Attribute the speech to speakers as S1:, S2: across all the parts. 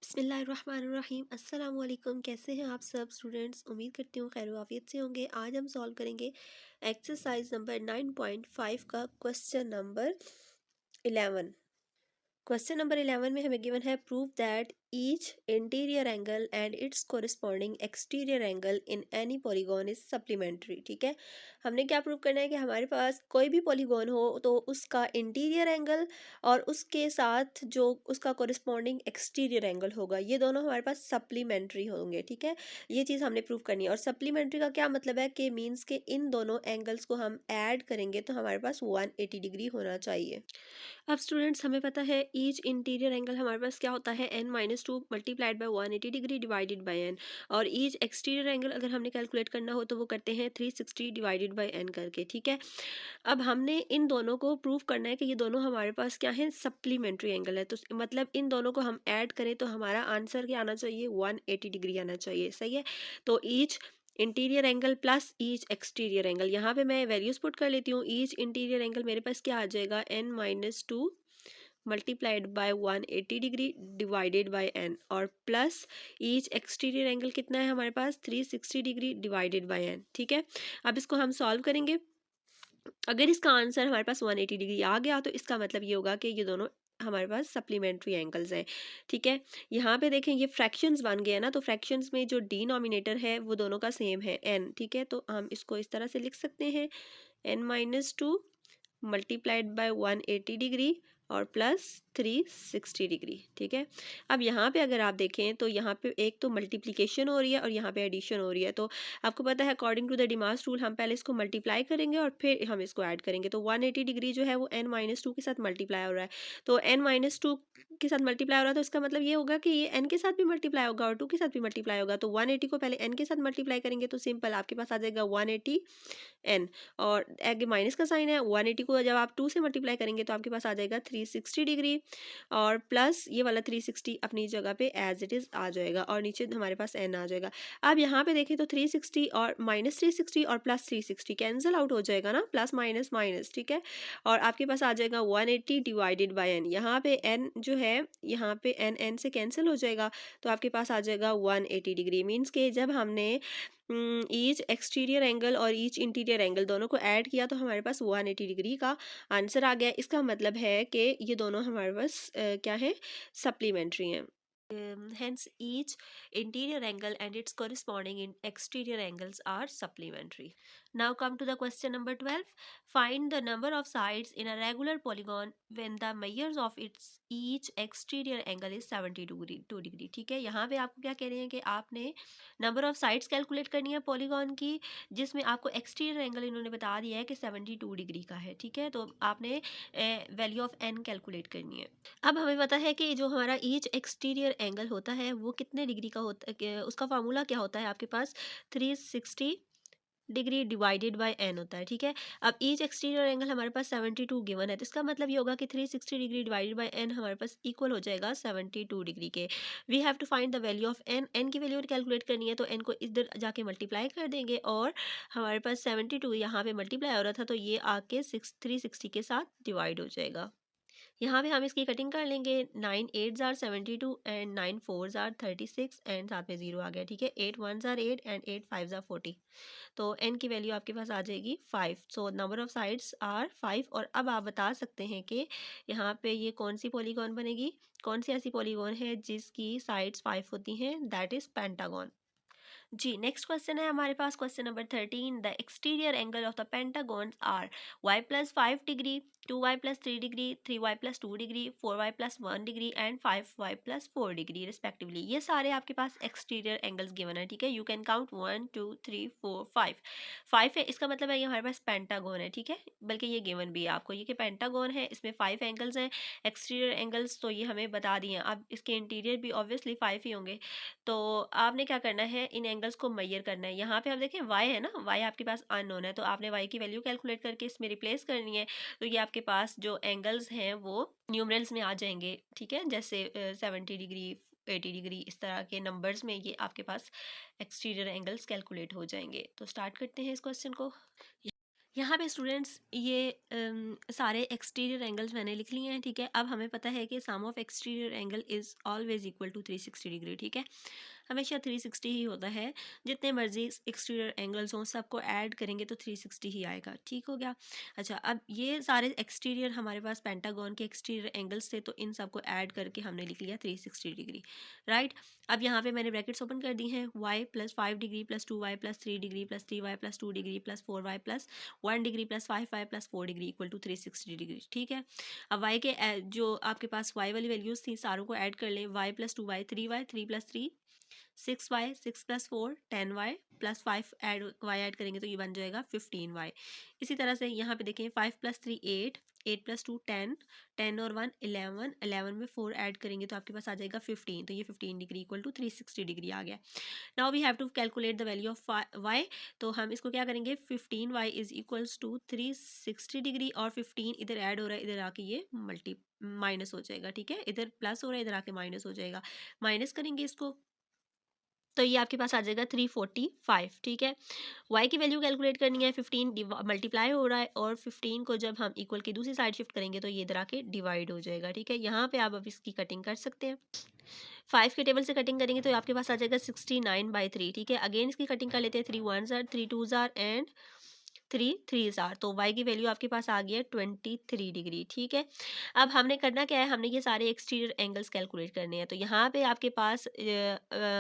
S1: बिस्मिल्लाहिर्रहमानिर्रहीम अस्सलाम वालेकुम। कैसे हैं आप सब स्टूडेंट्स? उम्मीद करती हूँ खैर वाफियत से होंगे। आज हम सॉल्व करेंगे एक्सरसाइज नंबर 9.5 का क्वेश्चन नंबर 11। क्वेश्चन नंबर 11 में हमें गिवन है prove that each interior angle and it's corresponding exterior angle in any polygon is supplementary. ठीक है, हमने क्या प्रूव करना है कि हमारे पास कोई भी पॉलीगॉन हो तो उसका इंटीरियर एंगल और उसके साथ जो उसका कोरिस्पॉन्डिंग एक्सटीरियर एंगल होगा ये दोनों हमारे पास सप्लीमेंट्री होंगे। ठीक है, ये चीज़ हमने प्रूव करनी है। और सप्लीमेंट्री का क्या मतलब है कि मीन्स के इन दोनों एंगल्स को हम ऐड करेंगे तो हमारे पास 180 डिग्री होना चाहिए। अब स्टूडेंट्स हमें पता है ईच इंटीरियर एंगल हमारे पास क्या होता है n-2 multiplied by 180 degree divided by n। और ईच एक्सटीरियर एंगल अगर हमने कैलकुलेट करना हो तो वो करते हैं 360 डिवाइडेड बाय n करके। ठीक है, अब हमने इन दोनों को प्रूव करना है कि ये दोनों हमारे पास क्या है, सप्लीमेंट्री एंगल है। तो मतलब इन दोनों को हम ऐड करें तो हमारा आंसर क्या आना चाहिए, 180 डिग्री आना चाहिए। सही है, तो each interior angle plus each exterior angle, यहाँ पे मैं वैल्यूज पुट कर लेती हूँ। ईच इंटीरियर एंगल मेरे पास क्या आ जाएगा, n-2 multiplied by 180 degree divided by n, और प्लस ईच एक्सटीरियर एंगल कितना है हमारे पास, 360 डिग्री डिवाइडेड बाय n। ठीक है, अब इसको हम सॉल्व करेंगे। अगर इसका आंसर हमारे पास 180 डिग्री आ गया तो इसका मतलब ये होगा कि ये दोनों हमारे पास सप्लीमेंट्री एंगल्स हैं। ठीक है, यहाँ पे देखें ये फ्रैक्शंस बन गए हैं ना, तो फ्रैक्शंस में जो डिनोमिनेटर है वो दोनों का सेम है n। ठीक है, तो हम इसको इस तरह से लिख सकते हैं n-2 मल्टीप्लाइड बाय 180 डिग्री और प्लस 360 डिग्री। ठीक है, अब यहाँ पे अगर आप देखें तो यहाँ पे एक तो मल्टीप्लिकेशन हो रही है और यहाँ पे एडिशन हो रही है। तो आपको पता है according to the DMAS rule हम पहले इसको मल्टीप्लाई करेंगे और फिर हम इसको ऐड करेंगे। तो 180 डिग्री जो है वो n-2 के साथ मल्टीप्लाई हो रहा है। तो n-2 के साथ मल्टीप्लाई हो रहा है तो इसका मतलब ये होगा कि ये n के साथ भी मल्टीप्लाई होगा और 2 के साथ भी मल्टीप्लाई होगा। तो 180 को पहले n के साथ मल्टीप्लाई करेंगे तो सिंपल आपके पास आ जाएगा 180 n, और आगे माइनस का साइन है। 180 को जब आप 2 से मल्टीप्लाई करेंगे तो आपके पास आ जाएगा 360 डिग्री, और प्लस ये वाला 360 अपनी जगह पे एज इट इज़ आ जाएगा और नीचे हमारे पास n आ जाएगा। अब यहाँ पे देखें तो 360 और माइनस 360 और प्लस 360 कैंसिल आउट हो जाएगा ना, प्लस माइनस माइनस। ठीक है, और आपके पास आ जाएगा 180 डिवाइडेड बाय n। यहाँ पे n जो है यहाँ पे n से कैंसिल हो जाएगा तो आपके पास आ जाएगा 180 डिग्री। मीन्स के जब हमने ईच एक्सटीरियर एंगल और ईच इंटीरियर एंगल दोनों को ऐड किया तो हमारे पास 180 डिग्री का आंसर आ गया। इसका मतलब है कि ये दोनों हमारे पास क्या है, सप्लीमेंट्री हैं। Hence each interior angle and its corresponding in exterior angles are supplementary. Now come to the question number 12. Find the number of sides in a regular polygon when the measures of its each exterior angle is 72 degree. ठीक है, यहाँ पे आपको क्या कह रहे हैं कि आपने नंबर ऑफ साइड्स कैलकुलेट करनी है पॉलीगॉन की, जिसमें आपको एक्सटीरियर एंगल इन्होंने बता दिया है कि 72 डिग्री का है। ठीक है, तो आपने वैल्यू ऑफ n कैलकुलेट करनी है। अब हमें पता है कि जो हमारा ईच एक्सटीरियर एंगल होता है वो कितने डिग्री का होता है, उसका फार्मूला क्या होता है आपके पास, 360 डिग्री डिवाइडेड बाय n होता है। ठीक है, अब ईच एक्सटीरियर एंगल हमारे पास 72 गिवन है तो इसका मतलब ये होगा कि 360 डिग्री डिवाइडेड बाय n हमारे पास इक्वल हो जाएगा 72 डिग्री के। We have to find the value of n की वैल्यू कैलकुलेट करनी है तो n को इधर जाके मल्टीप्लाई कर देंगे और हमारे पास 72 यहाँ पे मल्टीप्लाई हो रहा था तो ये आके 360 के साथ डिवाइड हो जाएगा। यहाँ पे हम इसकी कटिंग कर लेंगे। 9 8 जार 72 एंड 9 4 जार 36 एंड साथ में 0 आ गया। ठीक है, 8 1 जार 8 एंड 8 5 जार 40। तो n की वैल्यू आपके पास आ जाएगी 5। So number of sides are 5। और अब आप बता सकते हैं कि यहाँ पे ये कौन सी पॉलीगॉन बनेगी, कौन सी ऐसी पॉलीगॉन है जिसकी साइड्स 5 होती हैं, दैट इज पेंटागॉन। जी, नेक्स्ट क्वेश्चन है हमारे पास question number 13। The exterior angle of the pentagons are y plus 5 degree, 2y plus 3 degree, 3y plus 2 degree, 4y plus 1 degree and 5y plus 4 degree respectively. ये सारे आपके पास exterior angles given है। ठीक है, you can count 1 2 3 4 5। 5 है, इसका मतलब है ये हमारे पास पेंटागॉन है। ठीक है, बल्कि ये गिवन भी है आपको ये कि पेंटागॉन है, इसमें 5 एंगल्स हैं। एक्सटीरियर एंगल्स तो ये हमें बता दिए हैं, अब इसके इंटीरियर भी ऑब्वियसली 5 ही होंगे। तो आपने क्या करना है, इन एंगल्स को मेजर करना है। यहाँ पे आप देखें y है ना, y आपके पास अननोन है तो आपने y की वैल्यू कैलकुलेट करके इसमें रिप्लेस करनी है। तो ये आपके पास जो एंगल्स हैं वो न्यूमरल्स में आ जाएंगे। ठीक है, जैसे 70 डिग्री 80 डिग्री इस तरह के नंबर्स में ये आपके पास एक्सटीरियर एंगल्स कैलकुलेट हो जाएंगे। तो स्टार्ट करते हैं इस क्वेश्चन को। यहाँ पे स्टूडेंट्स ये सारे एक्सटीरियर एंगल्स मैंने लिख लिए हैं, ठीक है। अब हमें पता है कि sum of exterior angle is always equal to 360 degree, ठीक है। हमेशा 360 ही होता है, जितने मर्जी एक्सटीरियर एंगल्स हों सबको ऐड करेंगे तो 360 ही आएगा, ठीक हो गया। अच्छा, अब ये सारे एक्सटीरियर हमारे पास पेंटागन के एक्सटीरियर एंगल्स थे, तो इन सबको ऐड करके हमने लिख लिया 360 डिग्री, राइट। अब यहाँ पे मैंने ब्रैकेट्स ओपन कर दी हैं, y plus 5 degree plus 2y plus 3 degree plus 3y plus 2 degree plus 4y plus 1 degree plus 5y plus 4 degree equal to 360 degree, ठीक है। अब y के जो आपके पास y वाली वैल्यूज थी सारों को ऐड कर लें, y plus 2y 3y 3 plus 3 6y 6 plus 4 10y plus 5 add y add करेंगे तो ये बन जाएगा 15y। इसी तरह से यहाँ पे देखें 5 प्लस 3 8 8 प्लस 2 10 10 और 1 11 11 में 4 ऐड करेंगे तो आपके पास आ जाएगा 15, तो ये 15 डिग्री इक्वल टू 360 डिग्री आ गया। Now we have to calculate the value of y, तो हम इसको क्या करेंगे 15y is equals to 360 degree और 15 इधर ऐड हो रहा है, इधर आके ये मल्टी माइनस हो जाएगा, ठीक है। इधर प्लस हो रहा है, इधर आके माइनस हो जाएगा, माइनस करेंगे इसको तो ये आपके पास आ जाएगा 345, ठीक है। y की वैल्यू कैलकुलेट करनी है, 15 मल्टीप्लाई हो रहा है और 15 को जब हम इक्वल की दूसरी साइड शिफ्ट करेंगे तो ये इधर आके डिवाइड हो जाएगा, ठीक है। यहाँ पे आप अब इसकी कटिंग कर सकते हैं, 5 के टेबल से कटिंग करेंगे तो आपके पास आ जाएगा 69/3, ठीक है। अगेन इसकी कटिंग कर लेते हैं, 3 1s are 3 2s are and 3 3s are, तो y की वैल्यू आपके पास आ गई है 23 डिग्री, ठीक है। अब हमने करना क्या है, हमने ये सारे एक्सटीरियर एंगल्स कैलकुलेट करने हैं, तो यहाँ पे आपके पास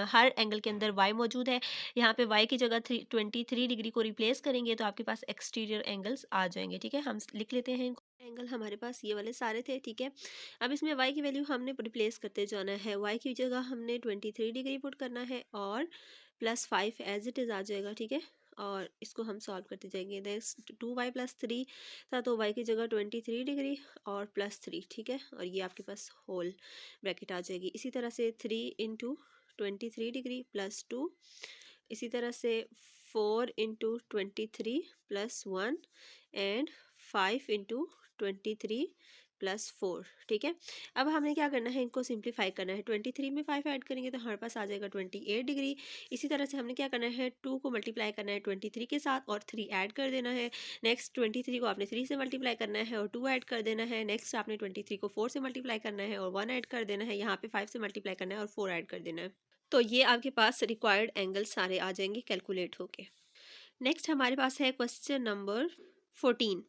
S1: हर एंगल के अंदर y मौजूद है। यहाँ पे y की जगह 23 डिग्री को रिप्लेस करेंगे तो आपके पास एक्सटीरियर एंगल्स आ जाएंगे, ठीक है। हम लिख लेते हैं इनको, एंगल हमारे पास ये वाले सारे थे, ठीक है। अब इसमें y की वैल्यू हमने रिप्लेस करते जाना है, y की जगह हमने 23 डिग्री पुट करना है और प्लस 5 एज इट इज़ आ जाएगा, ठीक है। और इसको हम सॉल्व करते जाएंगे, नेक्स्ट 2y प्लस 3 था तो y की जगह 23 डिग्री और प्लस 3, ठीक है। और ये आपके पास होल ब्रैकेट आ जाएगी। इसी तरह से 3 इंटू 23 डिग्री प्लस 2, इसी तरह से 4 into 23 plus 1 and 5 into 23 plus 4, ठीक है। अब हमें क्या करना है, इनको सिंप्लीफाई करना है, 23 में 5 ऐड करेंगे तो हमारे पास आ जाएगा 28 डिग्री। इसी तरह से हमने क्या करना है, 2 को मल्टीप्लाई करना है 23 के साथ और 3 ऐड कर देना है। नेक्स्ट 23 को आपने 3 से मल्टीप्लाई करना है और 2 ऐड कर देना है। नेक्स्ट आपने 23 को 4 से मल्टीप्लाई करना है और 1 ऐड कर देना है। यहाँ पे 5 से मल्टीप्लाई करना है और 4 ऐड कर देना है। तो ये आपके पास रिक्वायर्ड एंगल सारे आ जाएंगे कैलकुलेट होके। नेक्स्ट हमारे पास है question number 14,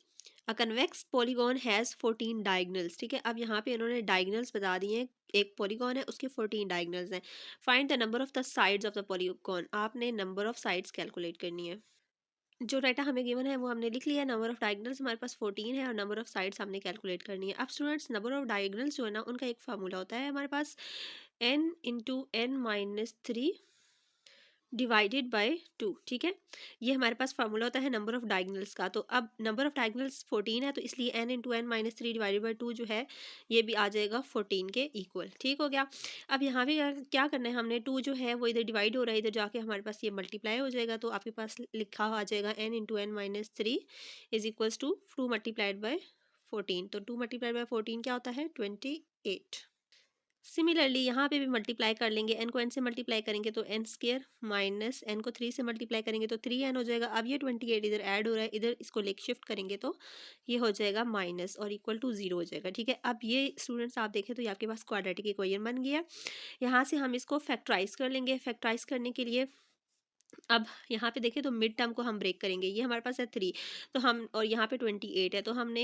S1: a convex polygon has 14 diagonals, ठीक है। अब यहाँ पे इन्होंने डायगनल्स बता दिए हैं, एक पॉलीगॉन है उसके 14 डायगनल्स हैं। Find the number of the sides of the polygon, आपने नंबर ऑफ साइड्स कैलकुलेट करनी है। जो डाटा हमें गिवन है वो हमने लिख लिया है, नंबर ऑफ डायगनल्स हमारे पास 14 है और नंबर ऑफ साइड्स हमने कैलकुलेट करनी है। अब स्टूडेंट्स नंबर ऑफ डायगनल्स जो है ना उनका एक फार्मूला होता है हमारे पास, n into n minus 3 divided by 2, ठीक है। ये हमारे पास फार्मूला होता है नंबर ऑफ डायगनल्स का। तो अब नंबर ऑफ डायगनल्स 14 है तो इसलिए n into n minus 3 divided by 2 जो है ये भी आ जाएगा 14 के इक्वल, ठीक हो गया। अब यहाँ भी क्या करना है हमने, 2 जो है वो इधर डिवाइड हो रहा है, इधर जाके हमारे पास ये मल्टीप्लाई हो जाएगा तो आपके पास लिखा हुआ आ जाएगा n into n minus 3 is equals to 2 multiplied by 14, तो 2 मल्टीप्लाइड बाई 14 क्या होता है 28। सिमिलरली यहाँ पे भी मल्टीप्लाई कर लेंगे, एन को एन से मल्टीप्लाई करेंगे तो एन स्केयर माइनस एन को 3 से मल्टीप्लाई करेंगे तो 3n हो जाएगा। अब ये 28 इधर ऐड हो रहा है, इधर इसको लेके शिफ्ट करेंगे तो ये हो जाएगा माइनस और इक्वल टू 0 हो जाएगा, ठीक है। अब ये स्टूडेंट्स आप देखें तो ये आपके पास क्वाड्रेटिक इक्वेशन बन गया। यहाँ से हम इसको फैक्टराइज कर लेंगे। फैक्टराइज करने के लिए अब यहाँ पे देखें तो मिड टर्म को हम ब्रेक करेंगे, ये हमारे पास है 3 तो हम, और यहाँ पे 28 है तो हमने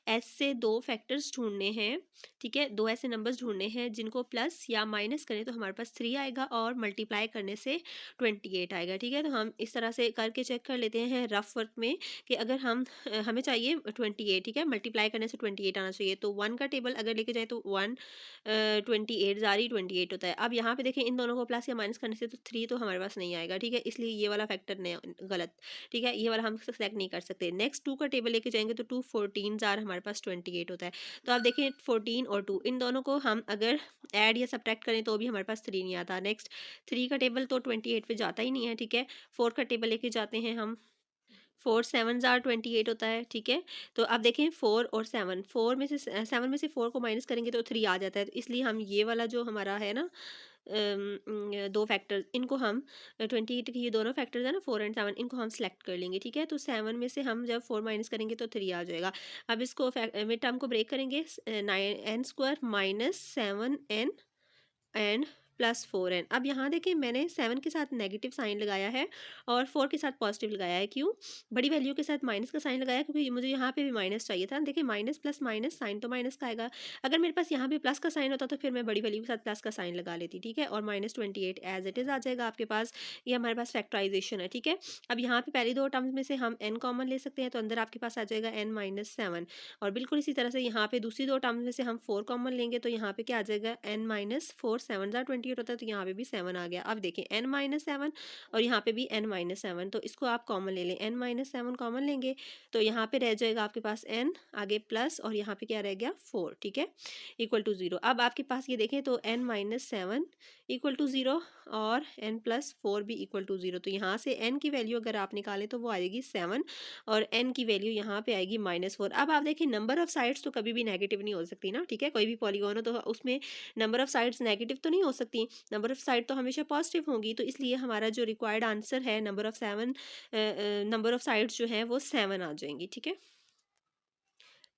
S1: एस से 2 फैक्टर्स ढूंढने हैं, ठीक है। 2 ऐसे नंबर्स ढूंढने हैं जिनको प्लस या माइनस करें तो हमारे पास 3 आएगा और मल्टीप्लाई करने से 28 आएगा, ठीक है। तो हम इस तरह से करके चेक कर लेते हैं रफ वर्क में कि अगर हम हमें चाहिए 28, ठीक है, मल्टीप्लाई करने से 28 आना चाहिए। तो 1 का टेबल अगर लेके जाए तो 1 28 जारी 28 होता है। अब यहाँ पे देखें इन दोनों को प्लस या माइनस करने से तो 3 तो हमारे पास नहीं आएगा, ठीक है, इसलिए ये वाला फैक्टर नहीं, गलत, ठीक है, ये वाला हम सेलेक्ट नहीं कर सकते। नेक्स्ट 2 का टेबल लेके जाएंगे तो 2 14 जार हमारे पास 28 होता है। तो आप देखें 14 और 2 इन दोनों को हम अगर ऐड या सब्ट्रैक्ट करें तो भी हमारे पास 3 नहीं आता। नेक्स्ट 3 का टेबल तो 28 पे जाता ही नहीं है, ठीक है। 4 का टेबल लेके जाते हैं हम, 4 7 जार 28 होता है, ठीक है। तो अब देखें 4 और 7, 4 में से 7 में से 4 को माइनस करेंगे तो 3 आ जाता है, तो इसलिए हम ये वाला जो हमारा है ना दो फैक्टर्स, इनको हम 28 के ये दोनों फैक्टर्स है ना 4 एंड 7, इनको हम सेलेक्ट कर लेंगे, ठीक है। तो 7 में से हम जब 4 माइनस करेंगे तो 3 आ जाएगा। अब इसको मिड टर्म को ब्रेक करेंगे, 9n² minus 7n and plus 4n। अब यहाँ देखिए मैंने 7 के साथ नेगेटिव साइन लगाया है और 4 के साथ पॉजिटिव लगाया है। क्यों? बड़ी वैल्यू के साथ माइनस का साइन लगाया क्योंकि मुझे यहाँ पे भी माइनस चाहिए था। देखिए माइनस प्लस माइनस, साइन तो माइनस का आएगा। अगर मेरे पास यहाँ भी प्लस का साइन होता तो फिर मैं बड़ी वैल्यू के साथ प्लस का साइन लगा लेती, ठीक है। और -28 एज इट इज़ आ जाएगा आपके पास। ये हमारे पास फैक्टराइजेशन है, ठीक है। अब यहाँ पे पहली दो टर्म्स में से हम n कॉमन ले सकते हैं, तो अंदर आपके पास आ जाएगा n-7। और बिल्कुल इसी तरह से यहाँ पे दूसरी दो टर्म्स में से हम 4 कॉमन लेंगे, तो यहाँ पे क्या आ जाएगा n-4, 7 जार 28 होता है, तो यहाँ पे भी 7 आ गया। अब देखिए n-7 और यहाँ पे भी n-7, तो इसको आप कॉमन ले लें, n-7 कॉमन लेंगे तो यहाँ पे रह जाएगा आपके पास n, आगे प्लस और यहाँ पे क्या रह गया 4, ठीक है, इक्वल टू 0। अब आपके पास ये देखें तो n-7 इक्वल टू 0 और n+4 भी इक्वल टू 0। तो यहाँ से n की वैल्यू अगर आप निकालें तो वो आएगी 7 और n की वैल्यू यहाँ पे आएगी -4। अब आप देखिए नंबर ऑफ साइड्स तो कभी भी नेगेटिव नहीं हो सकती ना, ठीक है। कोई भी पॉलीगॉन हो तो उसमें नंबर ऑफ साइड्स नेगेटिव तो नहीं हो सकती, नंबर ऑफ साइड तो हमेशा पॉजिटिव होंगी। तो इसलिए हमारा जो रिक्वायर्ड आंसर है नंबर ऑफ साइड्स जो है वो 7 आ जाएंगी, ठीक है।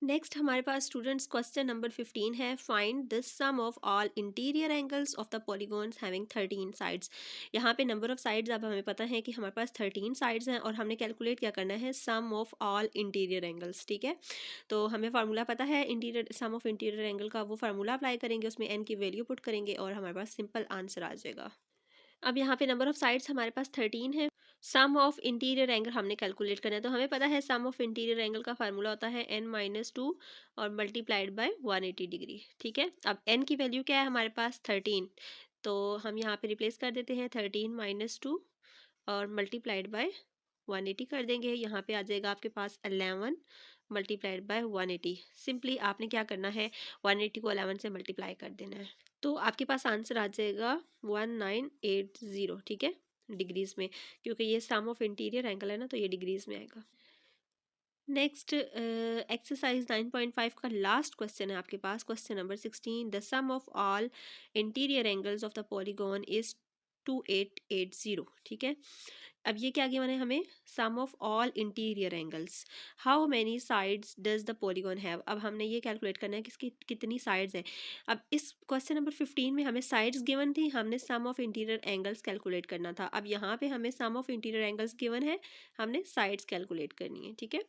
S1: नेक्स्ट हमारे पास स्टूडेंट्स क्वेश्चन नंबर 15 है, find the sum of all interior angles of the polygons having 13 sides. यहाँ पे नंबर ऑफ साइड्स अब हमें पता है कि हमारे पास 13 साइड्स हैं और हमने कैलकुलेट क्या करना है, sum of all interior angles, ठीक है। तो हमें फार्मूला पता है interior sum of interior angle का, वो फार्मूला अप्लाई करेंगे, उसमें n की वैल्यू पुट करेंगे और हमारे पास सिंपल आंसर आ जाएगा। अब यहाँ पे नंबर ऑफ साइड्स हमारे पास 13 है, सम ऑफ इंटीरियर एंगल हमने कैलकुलेट करना है। तो हमें पता है सम ऑफ इंटीरियर एंगल का फार्मूला होता है n-2 और मल्टीप्लाइड बाय 180 डिग्री, ठीक है। अब n की वैल्यू क्या है हमारे पास 13, तो हम यहाँ पे रिप्लेस कर देते हैं 13-2 और मल्टीप्लाइड बाय 180 कर देंगे। यहाँ पे आ जाएगा आपके पास 11 मल्टीप्लाइड बाय 180। सिंपली आपने क्या करना है, 180 को 11 से मल्टीप्लाई कर देना है, तो आपके पास आंसर आ जाएगा 1980, ठीक है, डिग्रीज में, क्योंकि ये सम ऑफ इंटीरियर एंगल है ना, तो ये डिग्रीज में आएगा। नेक्स्ट एक्सरसाइज 9.5 का लास्ट क्वेश्चन है आपके पास, question number 16, the sum of all interior angles of the polygon is 2880, ठीक है। अब ये क्या गिवन है हमें, sum of all interior angles, how many sides does the polygon have. अब हमने ये कैलकुलेट करना है कि इसकी कितनी साइड्स हैं। अब इस क्वेश्चन नंबर 15 में हमें साइड्स गिवन थी, हमने सम ऑफ इंटीरियर एंगल्स कैलकुलेट करना था। अब यहाँ पे हमें sum of interior angles given है, हमने साइड्स कैलकुलेट करनी है, ठीक है।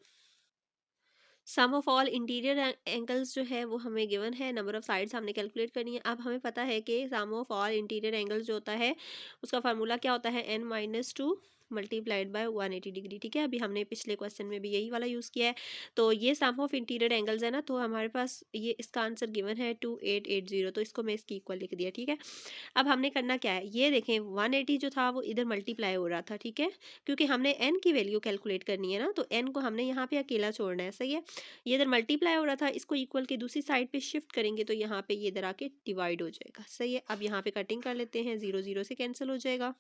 S1: Sum of all interior angles जो है वो हमें गिवन है, नंबर ऑफ साइड्स हमने कैलकुलेट करनी है। अब हमें पता है कि sum of all interior angles जो होता है उसका फार्मूला क्या होता है, n-2 मल्टीप्लाइड बाय 180 डिग्री, ठीक है। अभी हमने पिछले क्वेश्चन में भी यही वाला यूज़ किया है। तो ये सम ऑफ इंटीरियर एंगल्स है ना, तो हमारे पास ये इसका आंसर गिवन है 2880, तो इसको मैं इसकी इक्वल लिख दिया, ठीक है। अब हमने करना क्या है, ये देखें 180 जो था वो इधर मल्टीप्लाई हो रहा था, ठीक है, क्योंकि हमने n की वैल्यू कैलकुलेट करनी है ना, तो n को हमने यहाँ पे अकेला छोड़ना है, सही है। ये इधर मल्टीप्लाई हो रहा था, इसको इक्वल के दूसरी साइड पे शिफ्ट करेंगे तो यहाँ पे ये इधर आके डिवाइड हो जाएगा, सही है। अब यहाँ पे कटिंग कर लेते हैं, 0 0 से कैंसिल हो जाएगा।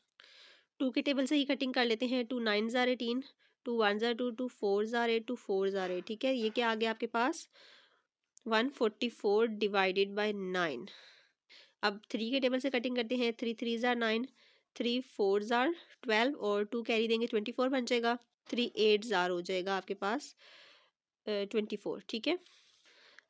S1: 2 के टेबल से ही कटिंग कर लेते हैं, 2 9 जार 18, 2 1 जार 2, 2 4 जार 8, 2 4 जार 8, ठीक है। ये क्या आ गया आपके पास 144 डिवाइडेड बाय 9। अब 3 के टेबल से कटिंग करते हैं, 3 3 जार 9, 3 4 जार 12 और 2 कैरी देंगे 24 बन जाएगा, 3 8 जार हो जाएगा आपके पास 24, ठीक है।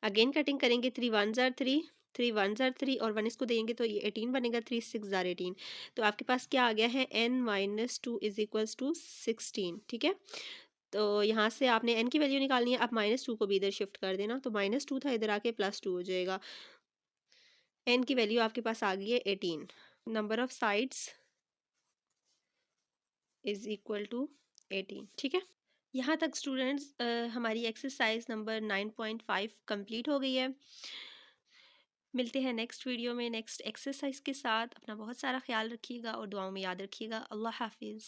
S1: अगेन कटिंग करेंगे, 3 1 जार 3, 3 1 जार 3 और 1 इसको देंगे तो ये 18 बनेगा, 3 6 जार 18। तो आपके पास क्या आ गया है, n-2 इज इक्वल्स टू 16, ठीक है। तो यहाँ से आपने n की वैल्यू निकालनी है। अब -2 को भी इधर शिफ्ट कर देना, तो -2 था इधर आके +2 हो जाएगा। n की वैल्यू आपके पास आ गई है 18, number of sides is equal to 18, ठीक है। यहाँ तक स्टूडेंट्स हमारी एक्सरसाइज नंबर 9.5 कंप्लीट हो गई है। मिलते हैं नेक्स्ट वीडियो में नेक्स्ट एक्सरसाइज के साथ। अपना बहुत सारा ख्याल रखिएगा और दुआओं में याद रखिएगा। अल्लाह हाफिज़।